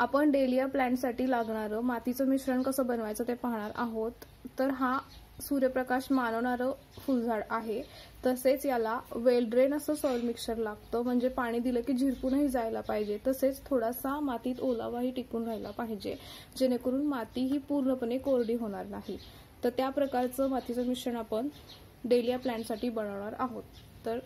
आपण डेलिया प्लांटसाठी लागणारं मातीचं मिश्रण कसं बनवायचं ते पाहणार आहोत। तर हा सूर्यप्रकाश मानवणारं फुलझाड आहे। तसेच याला वेल ड्रेन असं सॉइल मिक्सचर लागतं, म्हणजे पाणी दिलं की झिरपूनही जायला पाहिजे। तसेच थोडासा मातीत ओलावाही टिकून राहायला पाहिजे, जेणेकरून माती ही पूर्णपणे कोरडी होणार नाही। तर त्या प्रकारचं मातीचं मिश्रण आपण डेलिया प्लांटसाठी बनवणार आहोत। तर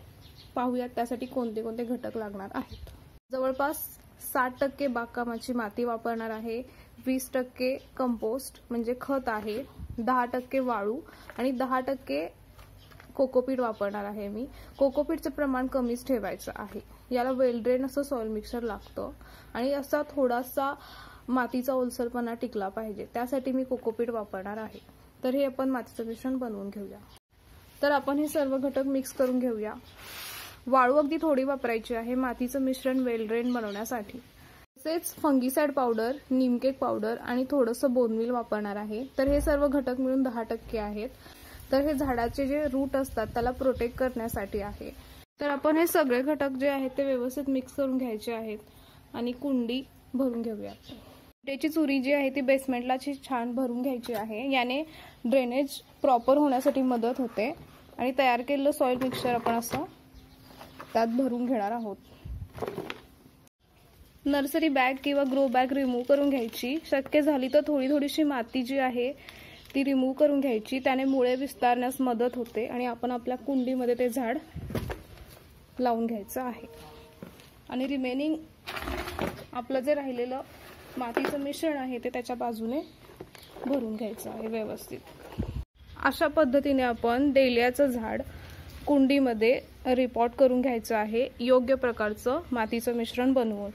पाहूयात त्यासाठी कोणते कोणते घटक लागणार आहेत। जवळपास 60% बागकामाची माती वापरणार आहे, 20% कंपोस्ट म्हणजे खत आहे, 10% वाळू आणि 10% कोकोपीट वापरणार आहे। मी कोकोपीटचं प्रमाण कमीच ठेवायचं आहे। याला वेल ड्रेन असं सॉइल मिक्सचर लागतं आणि असा थोडासा मातीचा ओलसरपणा टिकला पाहिजे, त्यासाठी मी कोकोपीट वापरणार आहे। तर हे आपण मातीचं मिश्रण बनवून घेऊया। तर आपण हे सर्व घटक मिक्स करून घेऊया। वाळू अगदी थोडी वापरायची आहे मातीचं मिश्रण वेल ड्रेन बनवण्यासाठी। तसेच फंगीसाइड पावडर, नीमकेक पावडर आणि थोडंसं बोनमील वापरणार आहे। तर हे सर्व घटक मिळून 10% आहेत। तर हे झाडाचे जे रूट असतात त्याला प्रोटेक्ट करण्यासाठी आहे। तर आपण हे सगळे घटक जे आहेत ते व्यवस्थित मिक्स करून घ्यायचे आहेत आणि कुंडी भरून घेऊया। विटेची चुरी जी आहे ती बेसमेंटला छान भरून घ्यायची आहे, याने ड्रेनेज प्रॉपर होण्यासाठी मदत होते। आणि तयार केलेलं सॉइल मिक्सचर आपण असं त्यात भरून घेणार आहोत। नर्सरी बॅग किंवा ग्रो बॅग रिमूव्ह करून घ्यायची, शक्य झाली तर थोडीशी माती जी आहे ती रिमूव्ह करून घ्यायची, त्याने मुळे विस्तारण्यास मदत होते आणि आपण आपल्या कुंडीमध्ये ते झाड लावून घ्यायचं आहे। आणि रिमेनिंग आपलं जे राहिलेलं मातीचं मिश्रण आहे ते त्याच्या बाजूने भरून घ्यायचं आहे व्यवस्थित। अशा पद्धतीने आपण डेलियाचं झाड कुंडीमध्ये रिपॉट करून घ्यायचं आहे, योग्य प्रकारचं मातीचं मिश्रण बनवून।